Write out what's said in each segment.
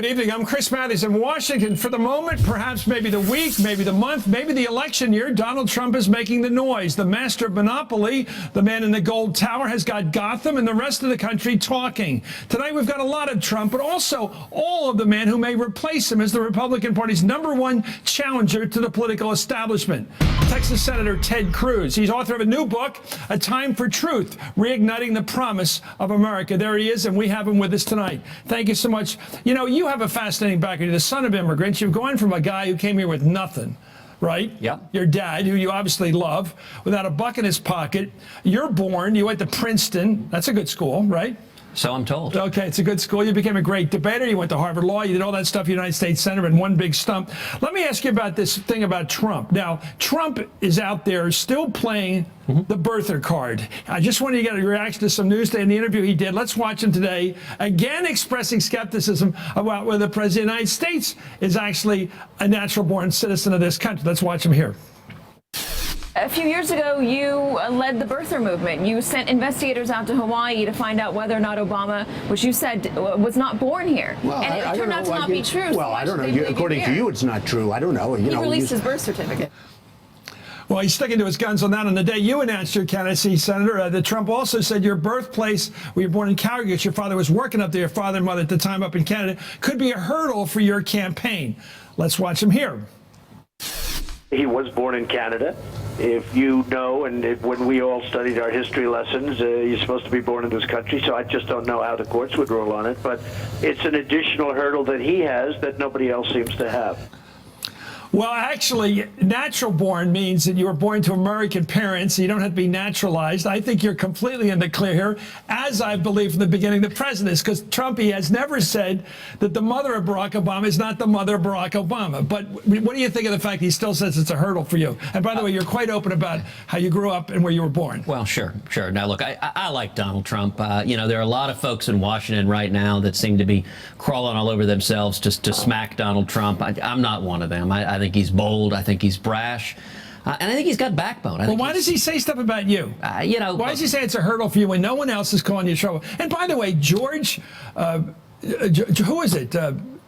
Good evening. I'm Chris Matthews in Washington. For the moment, perhaps maybe the week, maybe the month, maybe the election year, Donald Trump is making the noise. The master of monopoly, the man in the gold tower, has got Gotham and the rest of the country talking. Tonight, we've got a lot of Trump, but also all of the men who may replace him as the Republican Party's #1 challenger to the political establishment. Texas Senator Ted Cruz. He's author of a new book, A Time for Truth, Reigniting the Promise of America. There he is, and we have him with us tonight. Thank you so much. You know, you have a fascinating background. You're the son of immigrants. You've gone from a guy who came here with nothing, right? Yeah. Your dad, who you obviously love, without a buck in his pocket. You're born. You went to Princeton. That's a good school, right? So I'm told. Okay, it's a good school. You became a great debater. You went to Harvard Law. You did all that stuff, United States Senator, in one big stump. Let me ask you about this thing about Trump. Now, Trump is out there still playing the birther card. I just wanted to get a reaction to some news today in the interview he did. Let's watch him today, again expressing skepticism about whether the President of the United States is actually a natural-born citizen of this country. Let's watch him here. A few years ago, you led the birther movement. You sent investigators out to Hawaii to find out whether or not Obama, which you said was not born here. Well, and it turned out to not be true. Well, I don't know. According to you, it's not true. I don't know. He released his birth certificate. Well, he's sticking to his guns on that. On the day you announced your candidacy, Senator, that Trump also said your birthplace, where you were born in Calgary, because your father was working up there, your father and mother at the time up in Canada, could be a hurdle for your campaign. Let's watch him here. He was born in Canada. If you know, and when we all studied our history lessons, you're supposed to be born in this country, so I just don't know how the courts would rule on it. But it's an additional hurdle that he has that nobody else seems to have. Well, actually, natural born means that you were born to American parents. So you don't have to be naturalized. I think you're completely in the clear here, as I believe from the beginning the president is, because Trump, he has never said that the mother of Barack Obama is not the mother of Barack Obama. But what do you think of the fact he still says it's a hurdle for you? And by the way, you're quite open about how you grew up and where you were born. Well, sure. Now, look, I like Donald Trump. You know, there are a lot of folks in Washington right now that seem to be crawling all over themselves just to smack Donald Trump. I'm not one of them. I think he's bold. I think he's brash. And I think he's got backbone. Well, why does he say stuff about you? You know, why does he say it's a hurdle for you when no one else is calling you trouble? And by the way, George, who is it?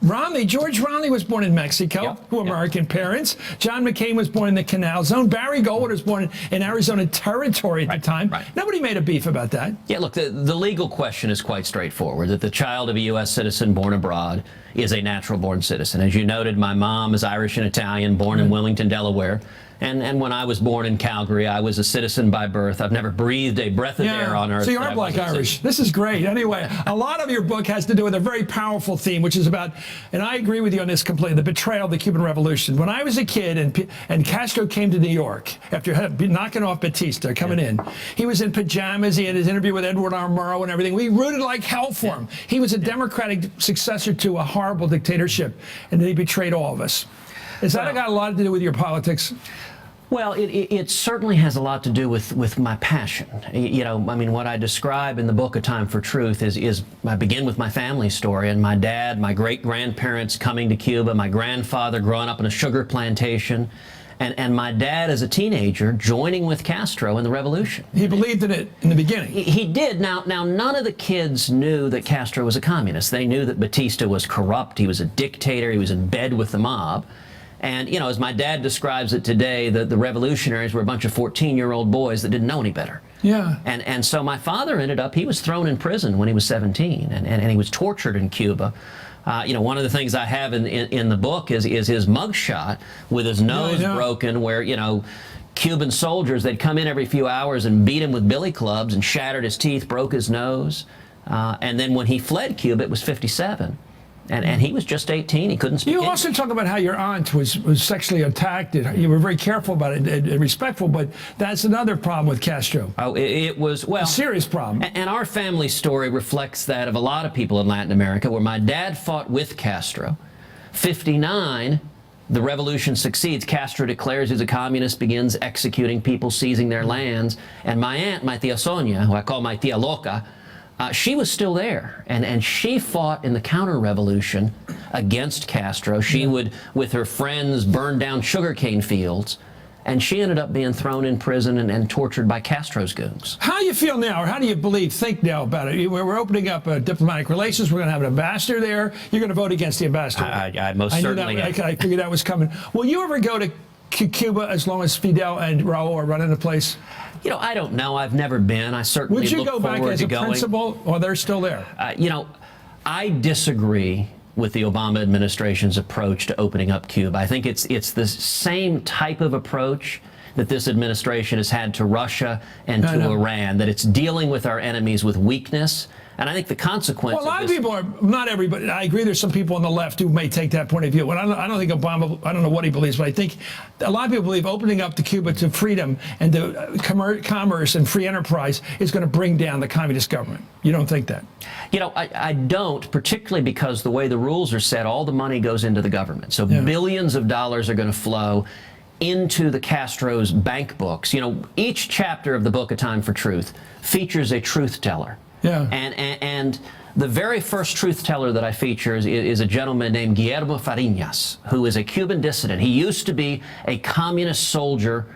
Romney, George Romney was born in Mexico, who American parents. John McCain was born in the Canal Zone. Barry Goldwater was born in Arizona Territory at the time. Nobody made a beef about that. Yeah, look, the legal question is quite straightforward, that the child of a U.S. citizen born abroad is a natural-born citizen. As you noted, my mom is Irish and Italian, born in Wilmington, Delaware. And when I was born in Calgary, I was a citizen by birth. I've never breathed a breath of air on earth. So you are black Irish. This is great. Anyway, a lot of your book has to do with a very powerful theme, which is about, and I agree with you on this completely, the betrayal of the Cuban Revolution. When I was a kid and Castro came to New York after knocking off Batista, coming in, he was in pajamas. He had his interview with Edward R. Murrow and everything. We rooted like hell for him. He was a democratic successor to a horrible dictatorship, and he betrayed all of us. Has that got a lot to do with your politics? Well, it certainly has a lot to do with my passion. You know, I mean, what I describe in the book, A Time for Truth, is I begin with my family story and my dad, my great-grandparents coming to Cuba, my grandfather growing up in a sugar plantation, and my dad as a teenager joining with Castro in the revolution. He believed in it in the beginning. He did. Now, none of the kids knew that Castro was a communist. They knew that Batista was corrupt. He was a dictator. He was in bed with the mob. And, you know, as my dad describes it today, the revolutionaries were a bunch of 14-year-old boys that didn't know any better. Yeah. And so my father he was thrown in prison when he was 17, and he was tortured in Cuba. You know, one of the things I have in the book is his mugshot with his nose broken, where, you know, Cuban soldiers, they'd come in every few hours and beat him with billy clubs and shattered his teeth, broke his nose. And then when he fled Cuba, it was 57. And he was just 18. He couldn't speak You English. also talk about how your aunt was sexually attacked. You were very careful about it and respectful, but that's another problem with Castro. Oh, it was, well, a serious problem. And our family story reflects that of a lot of people in Latin America, where my dad fought with Castro. 59, the revolution succeeds. Castro declares he's a communist, begins executing people, seizing their lands. And my aunt, my tia Sonia, who I call my tia Loca, she was still there, and she fought in the counter-revolution against Castro. She would, with her friends, burn down sugarcane fields, and she ended up being thrown in prison and tortured by Castro's goons. How do you feel now, or how do you think now about it? We're opening up diplomatic relations. We're going to have an ambassador there. You're going to vote against the ambassador. I most certainly am. I figured that was coming. Will you ever go to Cuba as long as Fidel and Raul are running the place? You know, I don't know. I've never been. I certainly would you look go back forward as to a going. principal, or they're still there? You know, I disagree with the Obama administration's approach to opening up Cuba. I think it's the same type of approach that this administration has had to Russia and to Iran, that it's dealing with our enemies with weakness. And I think the consequence. Well, a lot of people are, not everybody, I agree there's some people on the left who may take that point of view. And I don't think Obama, I don't know what he believes, but I think a lot of people believe opening up to Cuba to freedom and to commerce and free enterprise is going to bring down the communist government. You don't think that? You know, I don't, particularly because the way the rules are set, all the money goes into the government. So billions of dollars are going to flow into the Castro's bank books. You know, each chapter of the book, A Time for Truth, features a truth teller. Yeah. And the very first truth teller that I feature is a gentleman named Guillermo Fariñas, who is a Cuban dissident. He used to be a communist soldier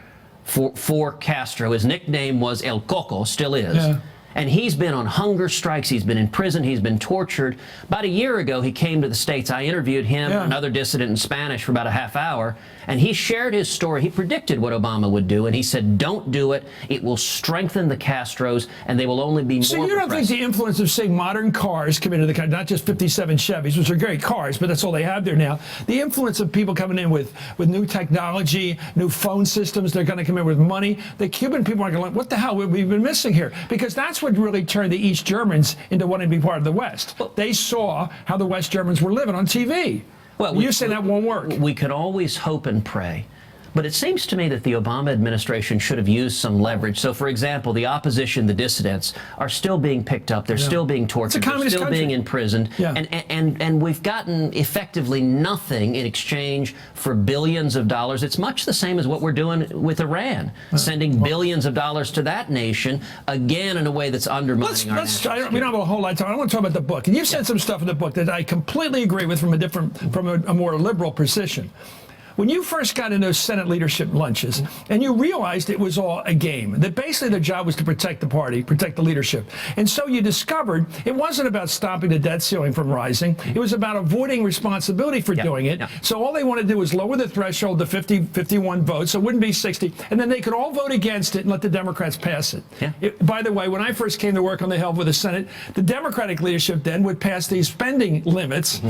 for Castro. His nickname was El Coco, still is. Yeah. And he's been on hunger strikes. He's been in prison. He's been tortured. About a year ago, he came to the States. I interviewed him, another dissident, in Spanish for about a half hour. And he shared his story. He predicted what Obama would do. And he said, don't do it. It will strengthen the Castros, and they will only be more So you don't think the influence of, say, modern cars come into the country, not just 57 Chevys, which are great cars, but that's all they have there now. The influence of people coming in with new technology, new phone systems, they're going to come in with money. The Cuban people are going to, what the hell have we been missing here? Because that's what really turned the East Germans into wanting to be part of the West. They saw how the West Germans were living on TV. Well, you say that won't work. We can always hope and pray. But it seems to me that the Obama administration should have used some leverage. So, for example, the opposition, the dissidents, are still being picked up. They're still being tortured. They're still being imprisoned. And we've gotten effectively nothing in exchange for billions of dollars. It's much the same as what we're doing with Iran, sending billions of dollars to that nation, again, in a way that's undermining our national we don't have a whole lot of time. I want to talk about the book. And you've said some stuff in the book that I completely agree with from a more liberal position. When you first got in those Senate leadership lunches and you realized it was all a game, that basically their job was to protect the party, protect the leadership. And so you discovered it wasn't about stopping the debt ceiling from rising. It was about avoiding responsibility for doing it. So all they wanted to do was lower the threshold to 51 votes, so it wouldn't be 60, and then they could all vote against it and let the Democrats pass it. By the way, when I first came to work on the Hill with the Senate, the Democratic leadership then would pass these spending limits,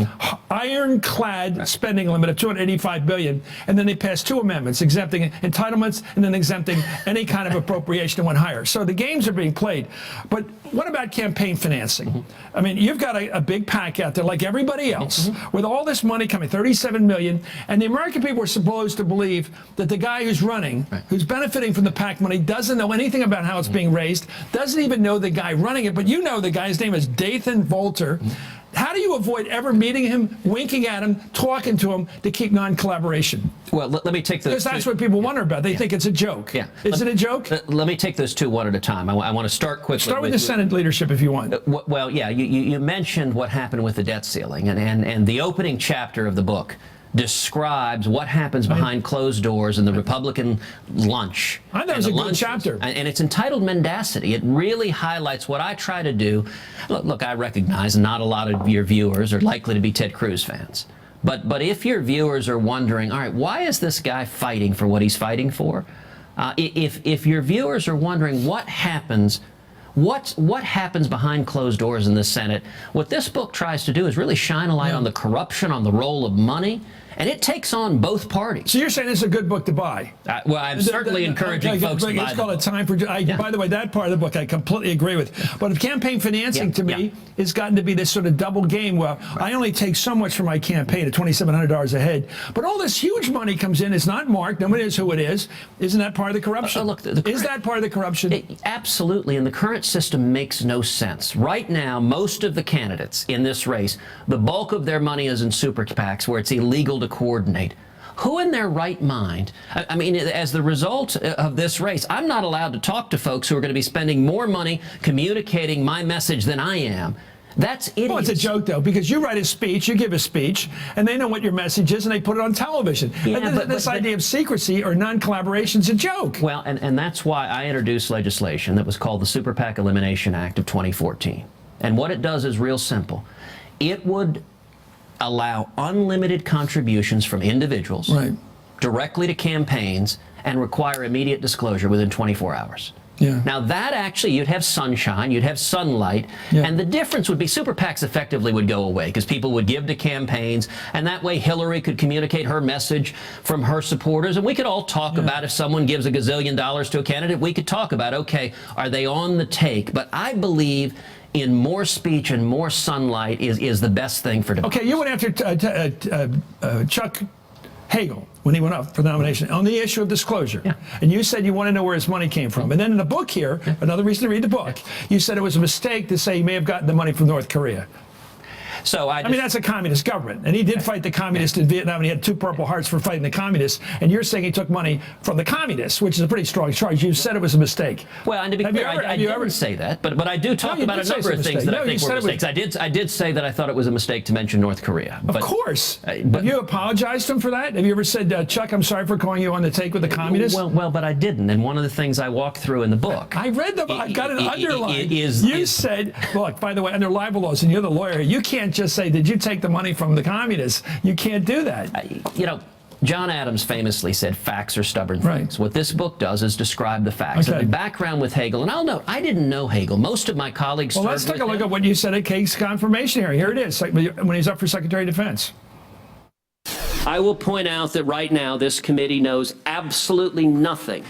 ironclad spending limit of $285 billion. And then they passed two amendments, exempting entitlements and then exempting any kind of appropriation that went higher. So the games are being played. But what about campaign financing? I mean, you've got a big pack out there like everybody else with all this money coming, $37 million, and the American people are supposed to believe that the guy who's running, who's benefiting from the PAC money, doesn't know anything about how it's being raised, doesn't even know the guy running it, but you know the guy's name is Dathan Volter. How do you avoid ever meeting him, winking at him, talking to him to keep non-collaboration? Well, let me take those. Because that's what people wonder about. They think it's a joke. Is it a joke? Let me take those two one at a time. I want to start quickly. Start with the Senate leadership if you want. Well, yeah, you mentioned what happened with the debt ceiling, and the opening chapter of the book describes what happens behind closed doors in the Republican lunch. I thought it was a good chapter. And it's entitled Mendacity. It really highlights what I try to do. Look, I recognize not a lot of your viewers are likely to be Ted Cruz fans. But if your viewers are wondering, all right, why is this guy fighting for what he's fighting for? If your viewers are wondering what happens behind closed doors in the Senate, what this book tries to do is really shine a light on the corruption, on the role of money, and it takes on both parties. So you're saying it's a good book to buy? Well, I'm certainly encouraging folks to buy It's called A Time for... By the way, that part of the book I completely agree with. But campaign financing, to me, has gotten to be this sort of double game where I only take so much for my campaign at $2,700 a head, but all this huge money comes in. It's not marked. Nobody knows who it is. Isn't that part of the corruption? Look, is that part of the corruption? Absolutely, and the current system makes no sense. Right now, most of the candidates in this race, the bulk of their money is in super PACs where it's illegal to coordinate. Who in their right mind, I mean, as the result of this race, I'm not allowed to talk to folks who are going to be spending more money communicating my message than I am. That's idiocy. Well, it's a joke, though, because you write a speech, you give a speech, and they know what your message is, and they put it on television. Yeah, and this idea of secrecy or non-collaboration is a joke. Well, and that's why I introduced legislation that was called the Super PAC Elimination Act of 2014. And what it does is real simple. It would allow unlimited contributions from individuals directly to campaigns and require immediate disclosure within 24 hours. Yeah. Now that actually, you'd have sunshine, you'd have sunlight, and the difference would be super PACs effectively would go away because people would give to campaigns, and that way Hillary could communicate her message from her supporters, and we could all talk about if someone gives $1 gazillion to a candidate, we could talk about, okay, are they on the take? But I believe in more speech and more sunlight is the best thing for democracy. Okay, you went after Chuck Hagel when he went up for the nomination on the issue of disclosure. And you said you want to know where his money came from. And then in the book here, another reason to read the book, you said it was a mistake to say he may have gotten the money from North Korea. So I mean, that's a communist government. And he did fight the communists in Vietnam, and he had 2 Purple Hearts for fighting the communists. And you're saying he took money from the communists, which is a pretty strong charge. You said it was a mistake. Well, and to be clear, I didn't say that, but I do talk about a number of things that I think were mistakes. I did say that I thought it was a mistake to mention North Korea. Of course. Have you apologized to him for that? Have you ever said, Chuck, I'm sorry for calling you on the take with the communists? Well, but I didn't. And one of the things I walked through in the book. I read the book. I've got it underlined. You said, look, by the way, under libel laws, and you're the lawyer, you can't just say, did you take the money from the communists? You can't do that. You know, John Adams famously said facts are stubborn things. What this book does is describe the facts. And the background with Hagel, and I'll note, I didn't know Hagel. Most of my colleagues Well, let's take a look at what you said at Kate's confirmation hearing. Here it is, when he's up for Secretary of Defense. I will point out that right now this committee knows absolutely nothing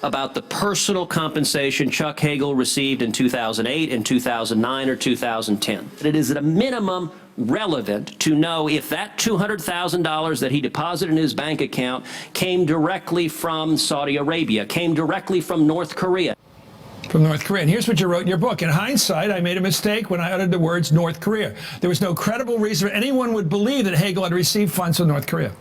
about the personal compensation Chuck Hagel received in 2008, in 2009, or 2010. It is at a minimum relevant to know if that $200,000 that he deposited in his bank account came directly from Saudi Arabia, came directly from North Korea. From North Korea. And here's what you wrote in your book. In hindsight, I made a mistake when I uttered the words North Korea. There was no credible reason anyone would believe that Hagel had received funds from North Korea.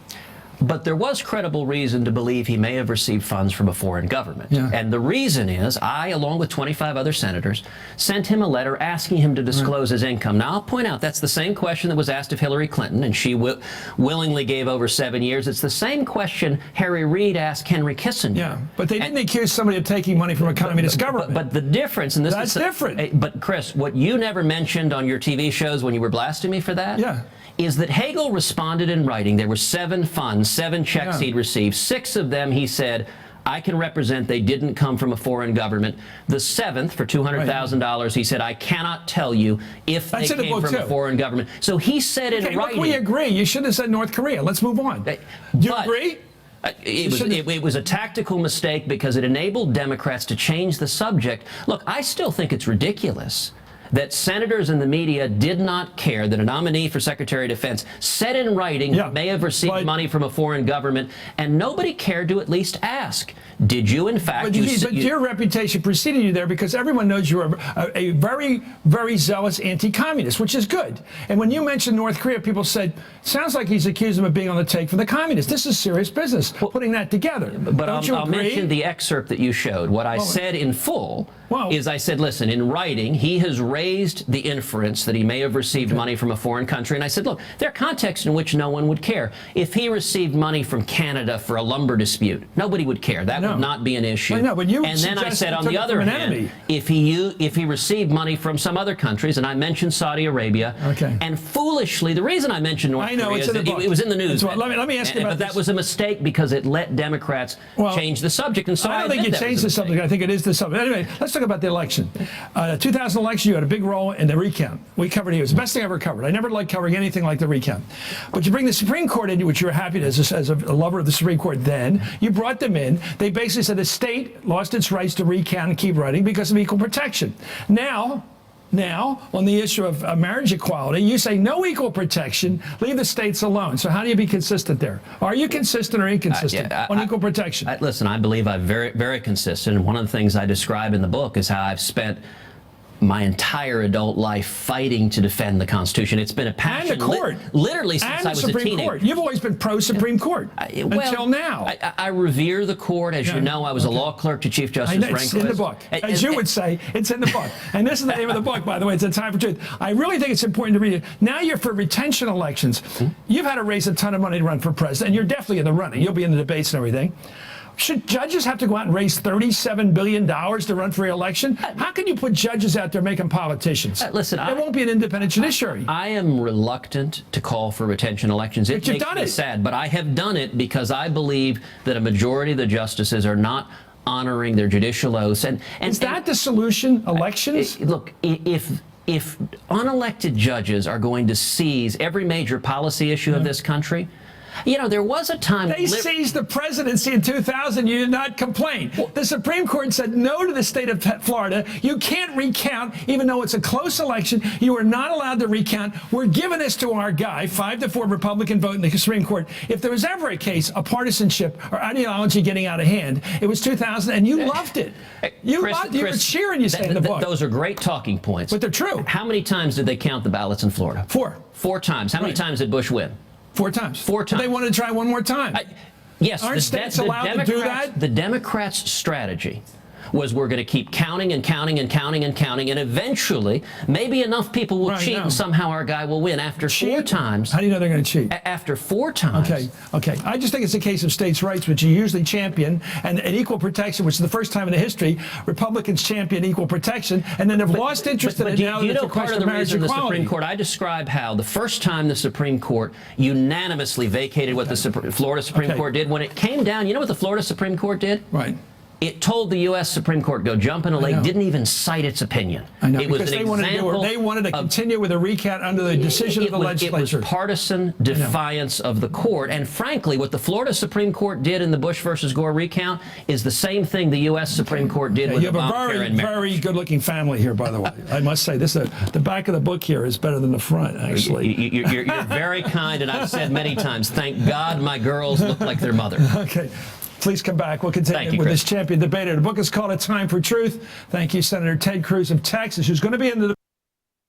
But there was credible reason to believe he may have received funds from a foreign government. And the reason is I, along with 25 other senators, sent him a letter asking him to disclose his income. Now, I'll point out that's the same question that was asked of Hillary Clinton, and she willingly gave over 7 years. It's the same question Harry Reid asked Henry Kissinger. But they didn't accuse somebody of taking money from a communist government. But the difference, and this That's different. But Chris, what you never mentioned on your TV shows when you were blasting me for that, is that Hagel responded in writing. There were 7 funds, 7 checks he'd received. 6 of them, he said, I can represent they didn't come from a foreign government. The 7th, for $200,000, he said, I cannot tell you if they came from a foreign government. So he said in writing. Look, we agree. You should have said North Korea. Let's move on. Do you agree? It was a tactical mistake because it enabled Democrats to change the subject. Look, I still think it's ridiculous that senators and the media did not care that a nominee for Secretary of Defense said in writing may have received money from a foreign government, and nobody cared to at least ask, did you in fact... But your reputation preceded you there because everyone knows you're a very, very zealous anti-communist, which is good. And when you mentioned North Korea, people said, sounds like he's accused him of being on the take for the communists. This is serious business, putting that together. But I'll mention the excerpt that you showed. What I said in full is I said, listen, in writing, he has raised the inference that he may have received money from a foreign country. And I said, look, there are contexts in which no one would care. If he received money from Canada for a lumber dispute, nobody would care. That would not be an issue. And then I said, on the other hand, if he received money from some other countries, and I mentioned Saudi Arabia, and foolishly, the reason I mentioned North Korea is that it was in the news. Let me ask you about this. But that was a mistake because it let Democrats change the subject. And so I don't think you changed the subject. I think it is the subject. Anyway, let's talk about the election. 2000 election, you had a big role in the recount. We covered it. It was the best thing I ever covered. I never liked covering anything like the recount. But you bring the Supreme Court in, which you were happy to, as a lover of the Supreme Court then. You brought them in. They basically said the state lost its rights to recount and keep writing because of equal protection. Now, on the issue of marriage equality, you say no equal protection, leave the states alone. So how do you be consistent there? Are you consistent or inconsistent on equal protection? Listen, I believe I'm very, very consistent. And one of the things I describe in the book is how I've spent my entire adult life fighting to defend the Constitution. It's been a passion. And the court. Literally since and I was the Supreme a teenager. Court. You've always been pro-Supreme Court until now. I revere the court. As you know, I was a law clerk to Chief Justice Rehnquist. It's in the book. As you would say, it's in the book. And this is the name of the book, by the way. It's A Time for Truth. I really think it's important to read it. Now you're for retention elections. You've had to raise a ton of money to run for president. You're definitely in the running. You'll be in the debates and everything. Should judges have to go out and raise $37 billion to run for re-election? How can you put judges out there making politicians? Listen, there won't be an independent judiciary. I am reluctant to call for retention elections. It makes me sad, but I have done it because I believe that a majority of the justices are not honoring their judicial oaths. And is that the solution? Elections? Look, if unelected judges are going to seize every major policy issue of this country, you know, there was a time... They seized the presidency in 2000. You did not complain. The Supreme Court said no to the state of Florida. You can't recount, even though it's a close election. You are not allowed to recount. We're giving this to our guy, 5-4 Republican vote in the Supreme Court. If there was ever a case of partisanship or ideology getting out of hand, it was 2000, and you loved it. You were cheering, you say in the book. Those are great talking points. But they're true. How many times did they count the ballots in Florida? 4. 4 times. How many times did Bush win? 4 times. 4 times. But they wanted to try one more time. Yes. Aren't states allowed to do that? The Democrats' strategy was we're going to keep counting and counting and counting and counting, and eventually maybe enough people will cheat and somehow our guy will win. After 4 times. How do you know they're going to cheat? After 4 times. Okay. I just think it's a case of states' rights, which you usually champion, and equal protection, which is the first time in the history Republicans champion equal protection, and then have lost interest in it now. You know, part of the reason the Supreme Court, I describe how the first time the Supreme Court unanimously vacated what the Florida Supreme Court did. When it came down, you know what the Florida Supreme Court did? Right. It told the U.S. Supreme Court, go jump in a lake, didn't even cite its opinion. I know, it was because an they wanted to continue with a recount under the decision of the legislature. It was partisan defiance of the court. And frankly, what the Florida Supreme Court did in the Bush versus Gore recount is the same thing the U.S. Supreme Court did with Obamacare and marriage. You have a very good-looking family here, by the way. I must say, the back of the book here is better than the front, actually. You're very kind, and I've said many times, thank God my girls look like their mother. Okay. Please come back. We'll continue with this champion debater. The book is called A Time for Truth. Thank you, Senator Ted Cruz of Texas, who's going to be in the